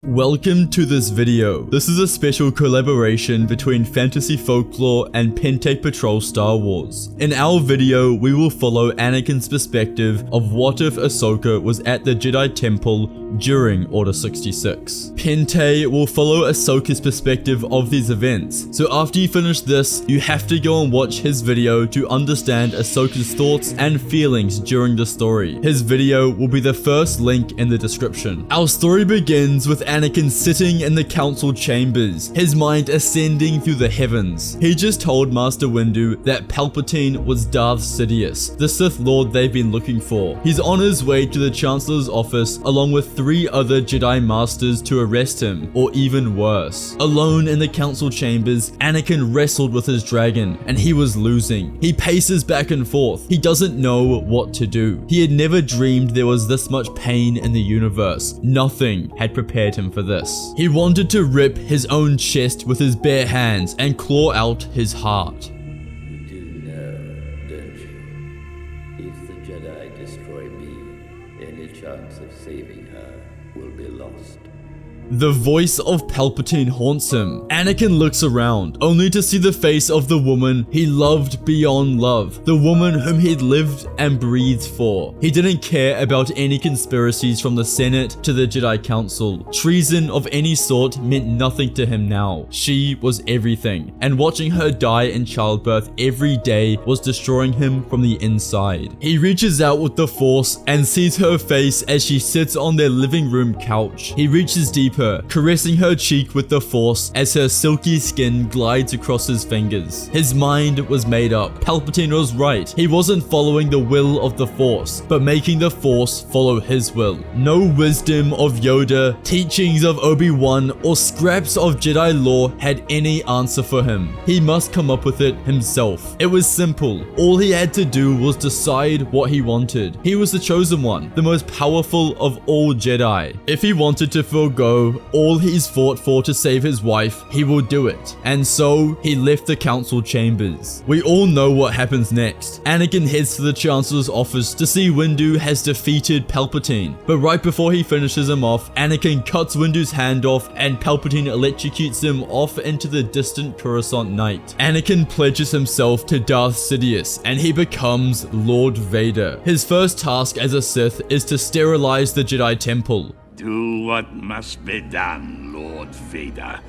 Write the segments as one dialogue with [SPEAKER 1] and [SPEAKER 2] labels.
[SPEAKER 1] Welcome to this video. This is a special collaboration between Fantasy Folklore and Pente Patrol Star Wars. In our video, we will follow Anakin's perspective of what if Ahsoka was at the Jedi Temple during Order 66. Pente will follow Ahsoka's perspective of these events, so after you finish this, you have to go and watch his video to understand Ahsoka's thoughts and feelings during the story. His video will be the first link in the description. Our story begins with Anakin sitting in the council chambers, his mind ascending through the heavens. He just told Master Windu that Palpatine was Darth Sidious, the Sith Lord they've been looking for. He's on his way to the Chancellor's office along with 3 other Jedi Masters to arrest him, or even worse. Alone in the council chambers, Anakin wrestled with his dragon, and he was losing. He paces back and forth. He doesn't know what to do. He had never dreamed there was this much pain in the universe. Nothing had prepared him for this. He wanted to rip his own chest with his bare hands and claw out his heart.
[SPEAKER 2] You do know, don't you? If the Jedi destroy me, any chance of saving her will be lost.
[SPEAKER 1] The voice of Palpatine haunts him. Anakin looks around, only to see the face of the woman he loved beyond love, the woman whom he'd lived and breathed for. He didn't care about any conspiracies from the Senate to the Jedi Council. Treason of any sort meant nothing to him now. She was everything, and watching her die in childbirth every day was destroying him from the inside. He reaches out with the Force and sees her face as she sits on their living room couch. He reaches deeper, caressing her cheek with the Force as her silky skin glides across his fingers. His mind was made up. Palpatine was right. He wasn't following the will of the Force, but making the Force follow his will. No wisdom of Yoda, teachings of Obi-Wan, or scraps of Jedi lore had any answer for him. He must come up with it himself. It was simple. All he had to do was decide what he wanted. He was the chosen one, the most powerful of all Jedi. If he wanted to forego all he's fought for to save his wife, he will do it. And so, he left the council chambers. We all know what happens next. Anakin heads to the Chancellor's office to see Windu has defeated Palpatine. But right before he finishes him off, Anakin cuts Windu's hand off and Palpatine electrocutes him off into the distant Coruscant night. Anakin pledges himself to Darth Sidious and he becomes Lord Vader. His first task as a Sith is to sterilize the Jedi Temple.
[SPEAKER 3] Do what must be done, Lord Vader.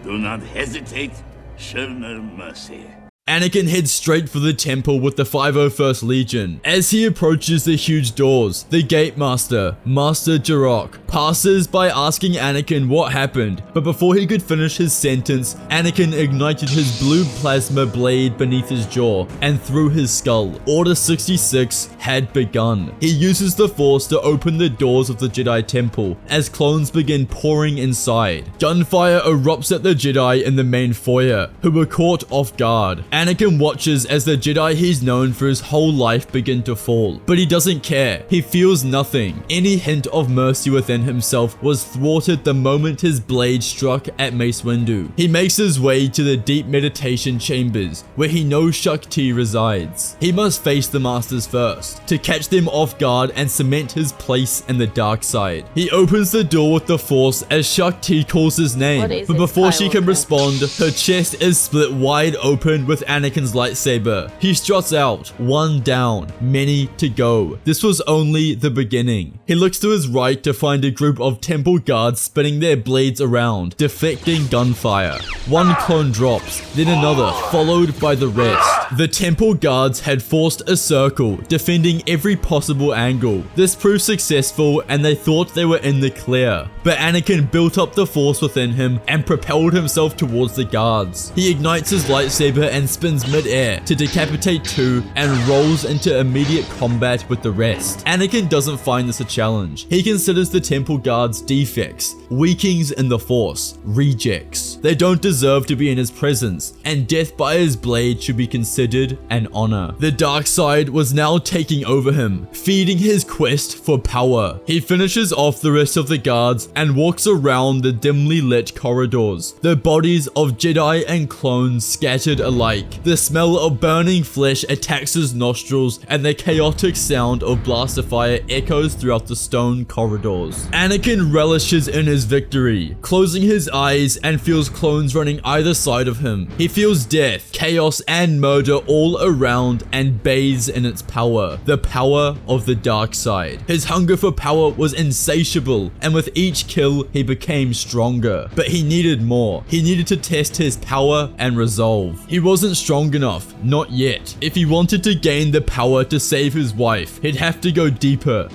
[SPEAKER 3] Do not hesitate. Show no mercy.
[SPEAKER 1] Anakin heads straight for the temple with the 501st Legion. As he approaches the huge doors, the Gate Master, Master Jarok, passes by asking Anakin what happened, but before he could finish his sentence, Anakin ignited his blue plasma blade beneath his jaw and through his skull. Order 66 had begun. He uses the Force to open the doors of the Jedi Temple as clones begin pouring inside. Gunfire erupts at the Jedi in the main foyer, who were caught off guard. Anakin watches as the Jedi he's known for his whole life begin to fall, but he doesn't care. He feels nothing. Any hint of mercy within himself was thwarted the moment his blade struck at Mace Windu. He makes his way to the deep meditation chambers, where he knows Shakti resides. He must face the Masters first, to catch them off guard and cement his place in the dark side. He opens the door with the Force as Shakti calls his name, but before she can respond, her chest is split wide open with Anakin's lightsaber. He struts out, one down, many to go. This was only the beginning. He looks to his right to find a group of temple guards spinning their blades around, deflecting gunfire. One clone drops, then another, followed by the rest. The temple guards had forced a circle, defending every possible angle. This proved successful and they thought they were in the clear. But Anakin built up the Force within him and propelled himself towards the guards. He ignites his lightsaber and spins mid-air to decapitate 2 and rolls into immediate combat with the rest. Anakin doesn't find this a challenge. He considers the temple guards defects, weakings in the Force, rejects. They don't deserve to be in his presence, and death by his blade should be considered an honor. The dark side was now taking over him, feeding his quest for power. He finishes off the rest of the guards and walks around the dimly lit corridors. The bodies of Jedi and clones scattered alike. The smell of burning flesh attacks his nostrils, and the chaotic sound of blaster fire echoes throughout the stone corridors. Anakin relishes in his victory, closing his eyes and feels clones running either side of him. He feels death, chaos, and murder all around and bathes in its power, the power of the dark side. His hunger for power was insatiable, and with each kill, he became stronger. But he needed more. He needed to test his power and resolve. He wasn't strong enough, not yet. If he wanted to gain the power to save his wife, he'd have to go deeper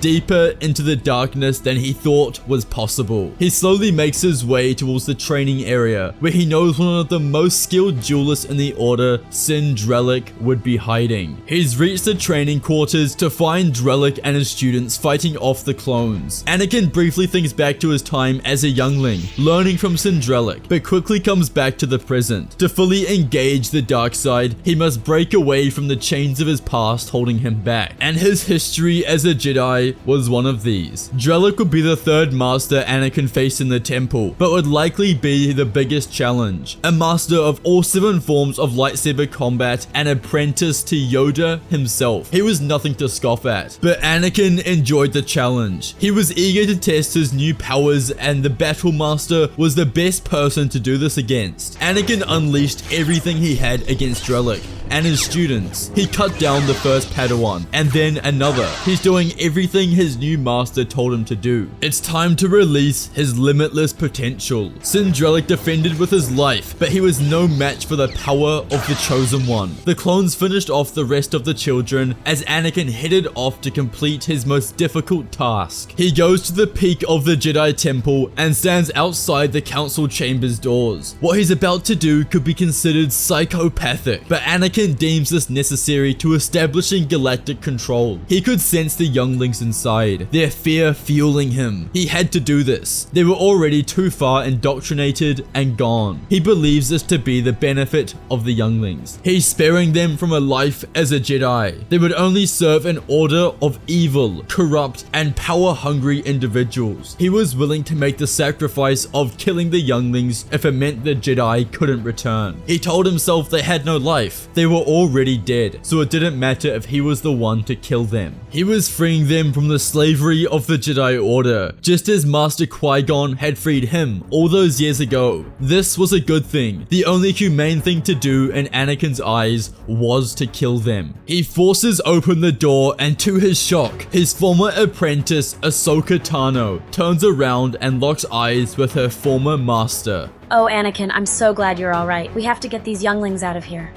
[SPEAKER 1] into the darkness than he thought was possible. He slowly makes his way towards the training area, where he knows one of the most skilled duelists in the Order, Sin Drellic, would be hiding. He's reached the training quarters to find Drellic and his students fighting off the clones. Anakin briefly thinks back to his time as a youngling, learning from Sin Drellic, but quickly comes back to the present. To fully engage the dark side, he must break away from the chains of his past holding him back, and his history as a Jedi was one of these. Drellic would be the third master Anakin faced in the temple, but would likely be the biggest challenge. A master of all 7 forms of lightsaber combat, an apprentice to Yoda himself. He was nothing to scoff at, but Anakin enjoyed the challenge. He was eager to test his new powers, and the battle master was the best person to do this against. Anakin unleashed everything he had against Drellic and his students. He cut down the first Padawan, and then another. He's doing everything his new master told him to do. It's time to release his limitless potential. Sin Drellic defended with his life, but he was no match for the power of the Chosen One. The clones finished off the rest of the children as Anakin headed off to complete his most difficult task. He goes to the peak of the Jedi Temple and stands outside the council chamber's doors. What he's about to do could be considered psychopathic, but Anakin deems this necessary to establishing galactic control. He could sense the younglings inside, their fear fueling him. He had to do this. They were already too far indoctrinated and gone. He believes this to be the benefit of the younglings. He's sparing them from a life as a Jedi. They would only serve an order of evil, corrupt, and power-hungry individuals. He was willing to make the sacrifice of killing the younglings if it meant the Jedi couldn't return. He told himself they had no life. They were already dead, so it didn't matter if he was the one to kill them. He was freeing them from the slavery of the Jedi Order, just as Master Qui-Gon had freed him all those years ago. This was a good thing. The only humane thing to do in Anakin's eyes was to kill them. He forces open the door, and to his shock, his former apprentice Ahsoka Tano turns around and locks eyes with her former master.
[SPEAKER 4] Oh, Anakin, I'm so glad you're all right. We have to get these younglings out of here.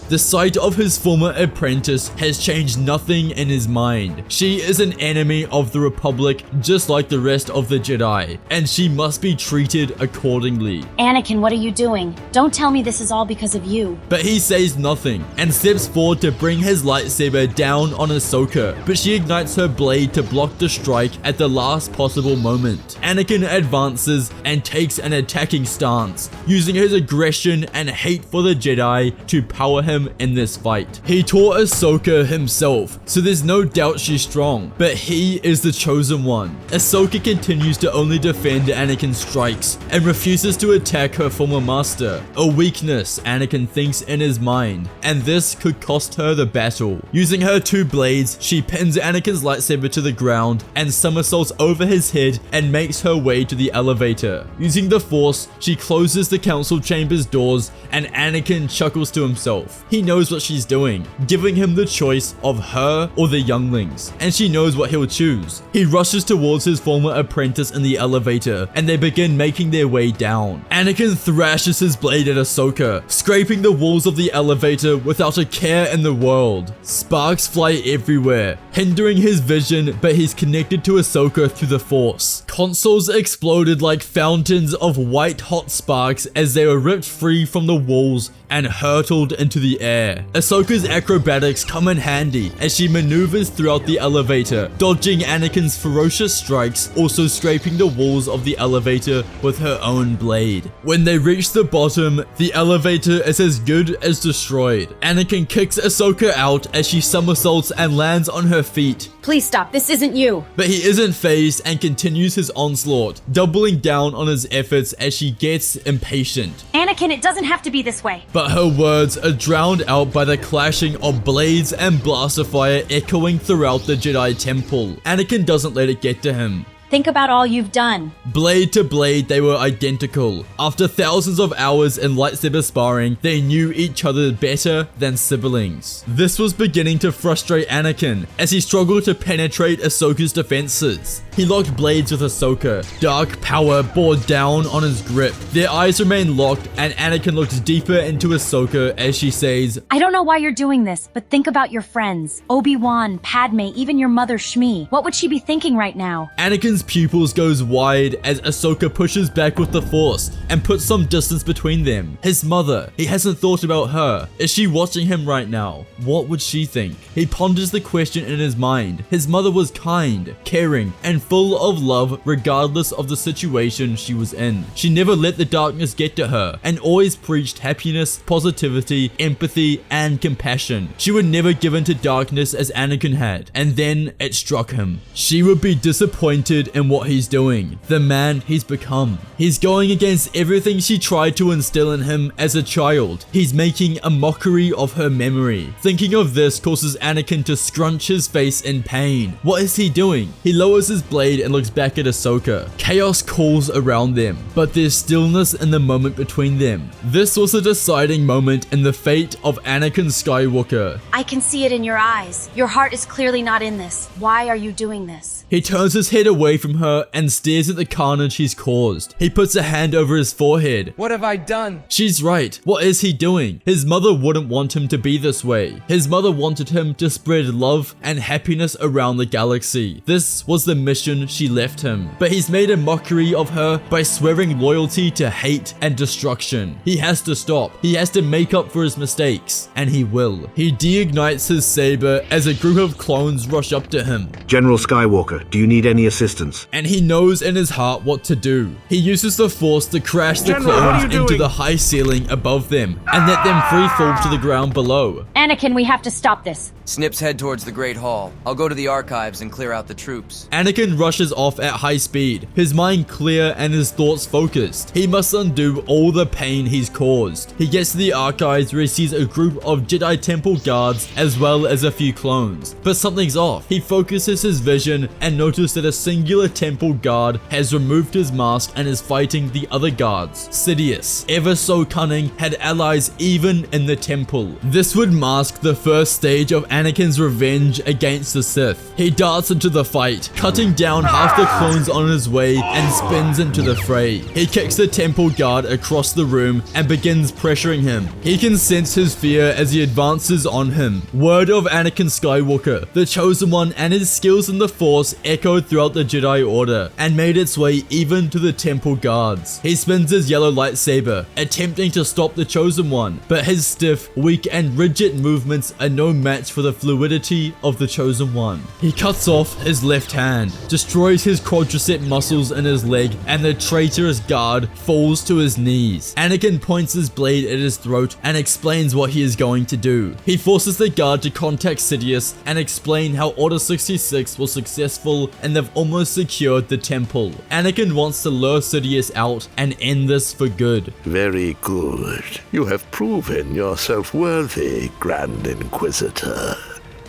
[SPEAKER 1] The sight of his former apprentice has changed nothing in his mind. She is an enemy of the Republic, just like the rest of the Jedi, and she must be treated accordingly.
[SPEAKER 4] Anakin, what are you doing? Don't tell me this is all because of you.
[SPEAKER 1] But he says nothing and steps forward to bring his lightsaber down on Ahsoka, but she ignites her blade to block the strike at the last possible moment. Anakin advances and takes an attacking stance, using his aggression and hate for the Jedi to power him in this fight. He taught Ahsoka himself, so there's no doubt she's strong, but he is the chosen one. Ahsoka continues to only defend Anakin's strikes and refuses to attack her former master, a weakness Anakin thinks in his mind, and this could cost her the battle. Using her 2 blades, she pins Anakin's lightsaber to the ground and somersaults over his head and makes her way to the elevator. Using the Force, she closes the council chamber's doors, and Anakin chuckles to himself. He knows what she's doing, giving him the choice of her or the younglings, and she knows what he'll choose. He rushes towards his former apprentice in the elevator, and they begin making their way down. Anakin thrashes his blade at Ahsoka, scraping the walls of the elevator without a care in the world. Sparks fly everywhere, hindering his vision, but he's connected to Ahsoka through the Force. Consoles exploded like fountains of white-hot sparks as they were ripped free from the walls and hurtled into the air. Ahsoka's acrobatics come in handy as she maneuvers throughout the elevator, dodging Anakin's ferocious strikes, also scraping the walls of the elevator with her own blade. When they reach the bottom, the elevator is as good as destroyed. Anakin kicks Ahsoka out as she somersaults and lands on her feet.
[SPEAKER 4] Please stop, this isn't you.
[SPEAKER 1] But he isn't fazed and continues his onslaught, doubling down on his efforts as she gets impatient.
[SPEAKER 4] Anakin, it doesn't have to be this way.
[SPEAKER 1] But her words are drowned out by the clashing of blades and blaster fire echoing throughout the Jedi Temple. Anakin doesn't let it get to him.
[SPEAKER 4] Think about all you've done.
[SPEAKER 1] Blade to blade, they were identical. After thousands of hours in lightsaber sparring, they knew each other better than siblings. This was beginning to frustrate Anakin as he struggled to penetrate Ahsoka's defenses. He locked blades with Ahsoka. Dark power bore down on his grip. Their eyes remained locked, and Anakin looked deeper into Ahsoka as she says,
[SPEAKER 4] I don't know why you're doing this, but think about your friends. Obi-Wan, Padme, even your mother Shmi. What would she be thinking right now?
[SPEAKER 1] Anakin's pupils goes wide as Ahsoka pushes back with the Force and puts some distance between them. His mother, he hasn't thought about her. Is she watching him right now? What would she think? He ponders the question in his mind. His mother was kind, caring, and full of love regardless of the situation she was in. She never let the darkness get to her and always preached happiness, positivity, empathy, and compassion. She would never give in to darkness as Anakin had. And then it struck him. She would be disappointed in what he's doing, the man he's become. He's going against everything she tried to instill in him as a child. He's making a mockery of her memory. Thinking of this causes Anakin to scrunch his face in pain. What is he doing? He lowers his blade and looks back at Ahsoka. Chaos calls around them, but there's stillness in the moment between them. This was a deciding moment in the fate of Anakin Skywalker.
[SPEAKER 4] I can see it in your eyes. Your heart is clearly not in this. Why are you doing this?
[SPEAKER 1] He turns his head away from her and stares at the carnage he's caused. He puts a hand over his forehead.
[SPEAKER 5] What have I done?
[SPEAKER 1] She's right. What is he doing? His mother wouldn't want him to be this way. His mother wanted him to spread love and happiness around the galaxy. This was the mission she left him. But he's made a mockery of her by swearing loyalty to hate and destruction. He has to stop. He has to make up for his mistakes. And he will. He deignites his saber as a group of clones rush up to him.
[SPEAKER 6] General Skywalker, do you need any assistance?
[SPEAKER 1] And he knows in his heart what to do. He uses the Force to crash the
[SPEAKER 6] General, what are
[SPEAKER 1] clones
[SPEAKER 6] you
[SPEAKER 1] into
[SPEAKER 6] doing?
[SPEAKER 1] the high ceiling above them and let them free fall to the ground below.
[SPEAKER 4] Anakin, we have to stop this.
[SPEAKER 5] Snips head towards the Great Hall. I'll go to the archives and clear out the troops.
[SPEAKER 1] Anakin rushes off at high speed, his mind clear and his thoughts focused. He must undo all the pain he's caused. He gets to the archives where he sees a group of Jedi Temple guards as well as a few clones. But something's off. He focuses his vision and notices that a singular temple guard has removed his mask and is fighting the other guards. Sidious, ever so cunning, had allies even in the temple. This would mask the first stage of Anakin's revenge against the Sith. He darts into the fight, cutting down half the clones on his way and spins into the fray. He kicks the temple guard across the room and begins pressuring him. He can sense his fear as he advances on him. Word of Anakin Skywalker, the Chosen One, and his skills in the Force echoed throughout the Jedi Order and made its way even to the temple guards. He spins his yellow lightsaber, attempting to stop the Chosen One, but his stiff, weak, and rigid movements are no match for the fluidity of the Chosen One. He cuts off his left hand, destroys his quadricep muscles in his leg, and the traitorous guard falls to his knees. Anakin points his blade at his throat and explains what he is going to do. He forces the guard to contact Sidious and explain how Order 66 was successful and they've almost secured the temple. Anakin wants to lure Sidious out and end this for good.
[SPEAKER 7] Very good. You have proven yourself worthy, Grand Inquisitor.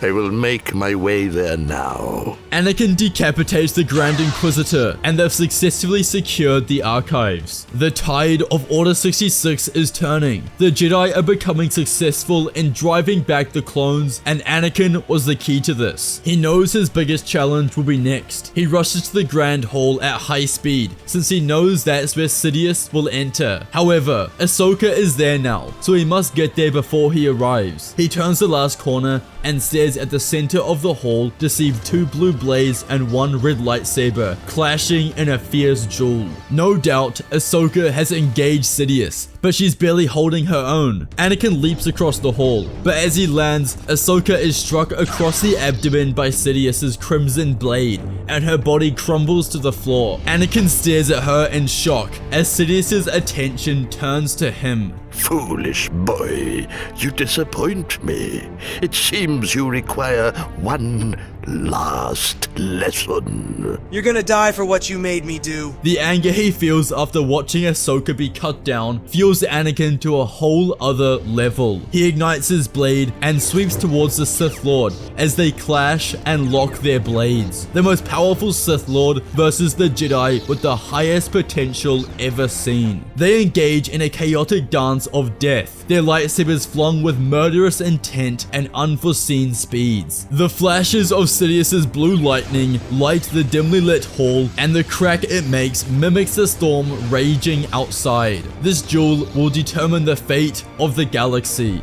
[SPEAKER 7] I will make my way there now.
[SPEAKER 1] Anakin decapitates the Grand Inquisitor, and they've successfully secured the archives. The tide of Order 66 is turning. The Jedi are becoming successful in driving back the clones, and Anakin was the key to this. He knows his biggest challenge will be next. He rushes to the Grand Hall at high speed, since he knows that's where Sidious will enter. However, Ahsoka is there now, so he must get there before he arrives. He turns the last corner and stares at the center of the hall to see two blue blades and one red lightsaber clashing in a fierce duel. No doubt, Ahsoka has engaged Sidious, but she's barely holding her own. Anakin leaps across the hall, but as he lands, Ahsoka is struck across the abdomen by Sidious's crimson blade, and her body crumbles to the floor. Anakin stares at her in shock as Sidious's attention turns to him.
[SPEAKER 7] Foolish boy, you disappoint me. It seems you require one last lesson.
[SPEAKER 8] You're gonna die for what you made me do.
[SPEAKER 1] The anger he feels after watching Ahsoka be cut down fuels Anakin to a whole other level. He ignites his blade and sweeps towards the Sith Lord as they clash and lock their blades. The most powerful Sith Lord versus the Jedi with the highest potential ever seen. They engage in a chaotic dance of death, their lightsabers flung with murderous intent and unforeseen speeds. The flashes of Sidious's blue lightning light the dimly lit hall, and the crack it makes mimics the storm raging outside. This duel will determine the fate of the galaxy.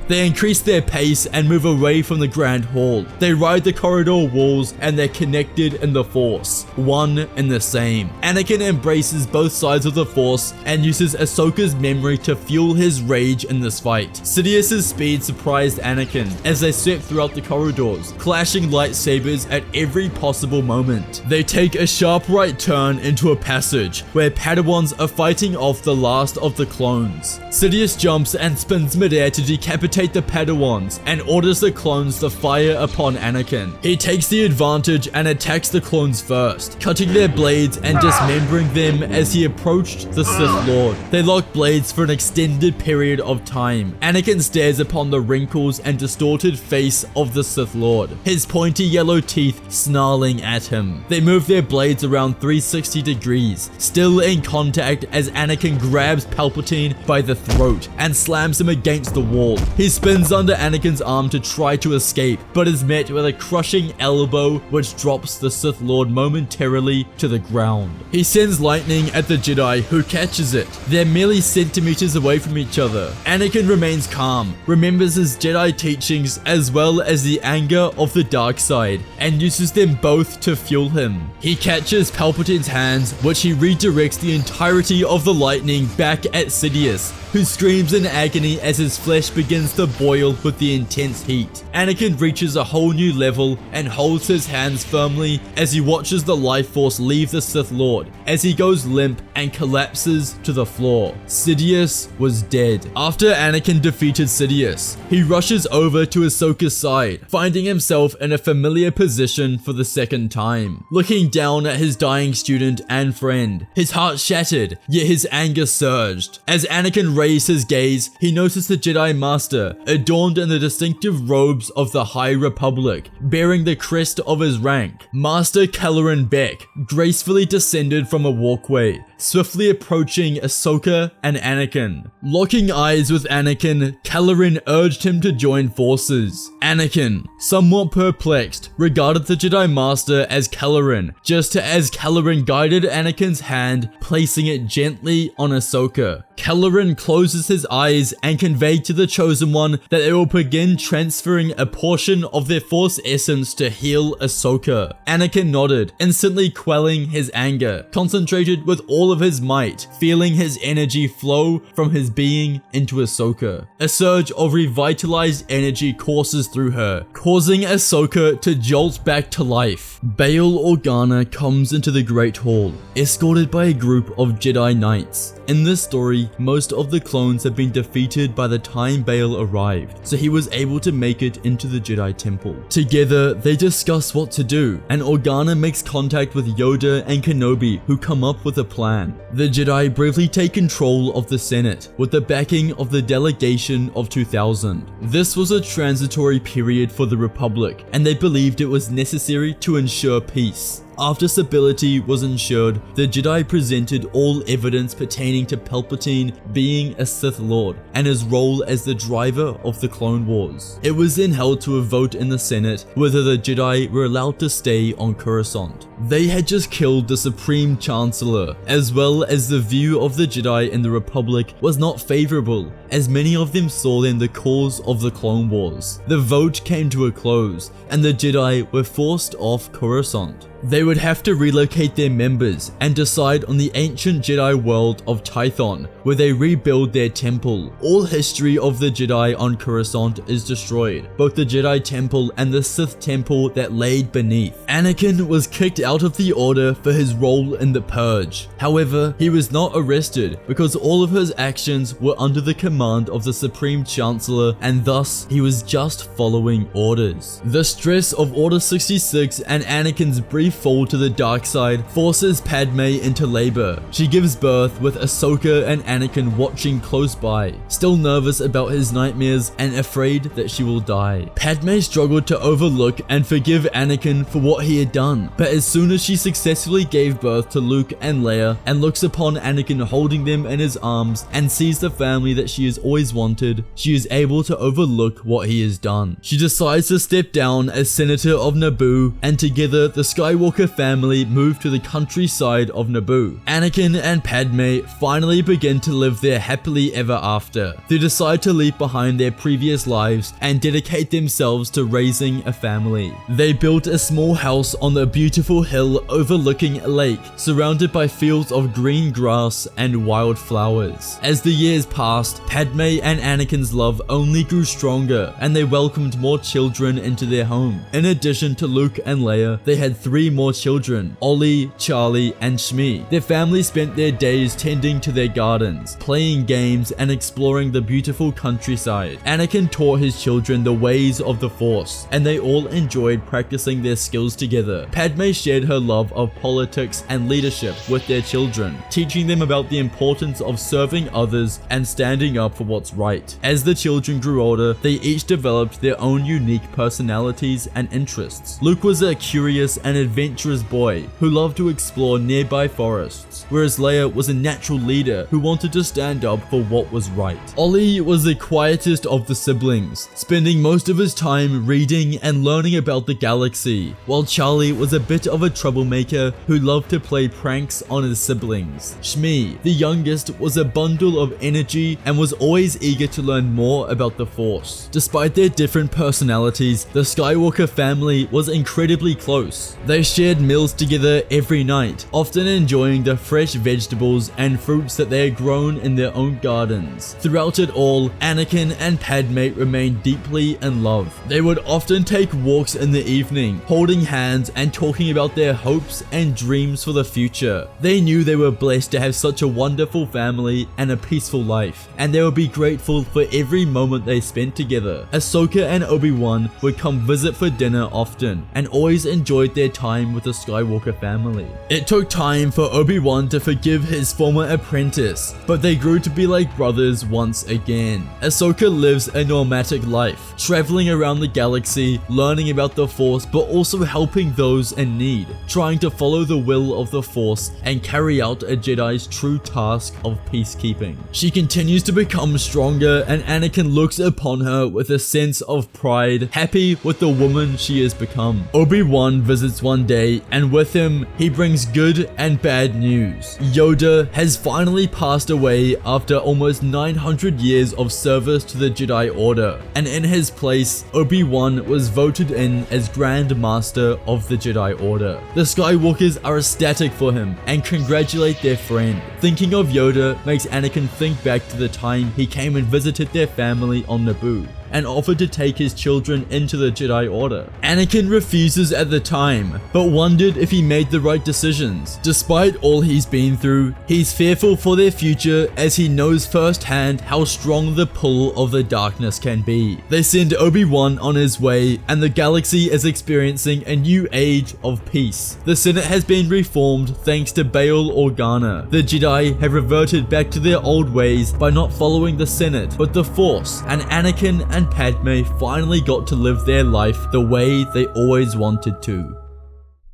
[SPEAKER 1] They increase their pace and move away from the Grand Hall. They ride the corridor walls and they're connected in the Force, one and the same. Anakin embraces both sides of the Force and uses Ahsoka's memory to fuel his rage in this fight. Sidious's speed surprised Anakin as they swept throughout the corridors, clashing lightsabers at every possible moment. They take a sharp right turn into a passage where Padawans are fighting off the last of the clones. Sidious jumps and spins midair to decapitate the Padawans and orders the clones to fire upon Anakin. He takes the advantage and attacks the clones first, cutting their blades and dismembering them as he approached the Sith Lord. They lock blades for an extended period of time. Anakin stares upon the wrinkles and distorted face of the Sith Lord, his pointy yellow teeth snarling at him. They move their blades around 360 degrees, still in contact as Anakin grabs Palpatine by the throat and slams him against the wall. He spins under Anakin's arm to try to escape, but is met with a crushing elbow which drops the Sith Lord momentarily to the ground. He sends lightning at the Jedi, who catches it. They're merely centimeters away from each other. Anakin remains calm, remembers his Jedi teachings as well as the anger of the dark side, and uses them both to fuel him. He catches Palpatine's hands, which he redirects the entirety of the lightning back at Sidious, who screams in agony as his flesh begins to boil with the intense heat. Anakin reaches a whole new level and holds his hands firmly as he watches the life force leave the Sith Lord as he goes limp and collapses to the floor. Sidious was dead. After Anakin defeated Sidious, he rushes over to Ahsoka's side, finding himself in a familiar position for the second time, looking down at his dying student and friend. His heart shattered, yet his anger surged. As Anakin raised his gaze, he noticed the Jedi Master, adorned in the distinctive robes of the High Republic, bearing the crest of his rank. Master Kelleran Beck gracefully descended from a walkway, swiftly approaching Ahsoka and Anakin. Locking eyes with Anakin, Kelleran urged him to join forces. Anakin, somewhat perplexed, regarded the Jedi Master as Kelleran, just as Kelleran guided Anakin's hand, placing it gently on Ahsoka. Kelleran closes his eyes and conveyed to the Chosen One that they will begin transferring a portion of their Force essence to heal Ahsoka. Anakin nodded, instantly quelling his anger, concentrated with all of his might, feeling his energy flow from his being into Ahsoka. A surge of revitalized energy courses through her, causing Ahsoka to jolt back to life. Bail Organa comes into the Great Hall, escorted by a group of Jedi Knights. In this story, most of the clones had been defeated by the time Bail arrived, so he was able to make it into the Jedi Temple. Together, they discuss what to do, and Organa makes contact with Yoda and Kenobi, who come up with a plan. The Jedi bravely take control of the Senate, with the backing of the delegation of 2000. This was a transitory period for the Republic, and they believed it was necessary to ensure peace. After stability was ensured, the Jedi presented all evidence pertaining to Palpatine being a Sith Lord and his role as the driver of the Clone Wars. It was then held to a vote in the Senate whether the Jedi were allowed to stay on Coruscant. They had just killed the Supreme Chancellor, as well as the view of the Jedi in the Republic was not favorable, as many of them saw them the cause of the Clone Wars. The vote came to a close, and the Jedi were forced off Coruscant. They would have to relocate their members and decide on the ancient Jedi world of Tython, where they rebuild their temple. All history of the Jedi on Coruscant is destroyed, both the Jedi Temple and the Sith Temple that laid beneath. Anakin was kicked out of the Order for his role in the Purge. However, he was not arrested because all of his actions were under the command of the Supreme Chancellor, and thus he was just following orders. The stress of Order 66 and Anakin's brief fall to the dark side forces Padme into labor. She gives birth with Ahsoka and Anakin watching close by, still nervous about his nightmares and afraid that she will die. Padme struggled to overlook and forgive Anakin for what he had done, but as soon as she successfully gave birth to Luke and Leia and looks upon Anakin holding them in his arms and sees the family that she has always wanted, she is able to overlook what he has done. She decides to step down as Senator of Naboo, and together the Skywalker family move to the countryside of Naboo. Anakin and Padme finally begin to live there happily ever after. They decide to leave behind their previous lives and dedicate themselves to raising a family. They built a small house on a beautiful hill overlooking a lake, surrounded by fields of green grass and wild flowers. As the years passed, Padme and Anakin's love only grew stronger, and they welcomed more children into their home. In addition to Luke and Leia, they had 3 more children, Ollie, Charlie, and Shmi. Their family spent their days tending to their gardens, playing games, and exploring the beautiful countryside. Anakin taught his children the ways of the Force, and they all enjoyed practicing their skills together. Padme shared her love of politics and leadership with their children, teaching them about the importance of serving others and standing up for what's right. As the children grew older, they each developed their own unique personalities and interests. Luke was a curious and adventurous boy who loved to explore nearby forests, whereas Leia was a natural leader who wanted to stand up for what was right. Ollie was the quietest of the siblings, spending most of his time reading and learning about the galaxy, while Charlie was a bit of a troublemaker who loved to play pranks on his siblings. Shmi, the youngest, was a bundle of energy and was always eager to learn more about the Force. Despite their different personalities, the Skywalker family was incredibly close. They shared meals together every night, often enjoying the fresh vegetables and fruits that they had grown in their own gardens. Throughout it all, Anakin and Padme remained deeply in love. They would often take walks in the evening, holding hands and talking about their hopes and dreams for the future. They knew they were blessed to have such a wonderful family and a peaceful life, and they would be grateful for every moment they spent together. Ahsoka and Obi-Wan would come visit for dinner often, and always enjoyed their time with the Skywalker family. It took time for Obi-Wan to forgive his former apprentice, but they grew to be like brothers once again. Ahsoka lives a nomadic life, traveling around the galaxy, learning about the Force, but also helping those in need, trying to follow the will of the Force and carry out a Jedi's true task of peacekeeping. She continues to become stronger, and Anakin looks upon her with a sense of pride, happy with the woman she has become. Obi-Wan visits one day, and with him, he brings good and bad news. Yoda has finally passed away after almost 900 years of service to the Jedi Order, and in his place, Obi-Wan was voted in as Grand Master of the Jedi Order. The Skywalkers are ecstatic for him and congratulate their friend. Thinking of Yoda makes Anakin think back to the time he came and visited their family on Naboo, and offered to take his children into the Jedi Order. Anakin refuses at the time, but wondered if he made the right decisions. Despite all he's been through, he's fearful for their future as he knows firsthand how strong the pull of the darkness can be. They send Obi-Wan on his way, and the galaxy is experiencing a new age of peace. The Senate has been reformed thanks to Bail Organa. The Jedi have reverted back to their old ways by not following the Senate, but the Force, and Anakin and Padme finally got to live their life the way they always wanted to.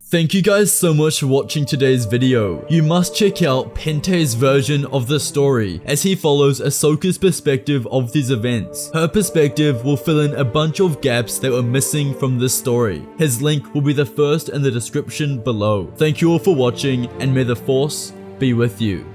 [SPEAKER 1] Thank you guys so much for watching today's video. You must check out Pente's version of the story, as he follows Ahsoka's perspective of these events. Her perspective will fill in a bunch of gaps that were missing from this story. His link will be the first in the description below. Thank you all for watching, and may the Force be with you.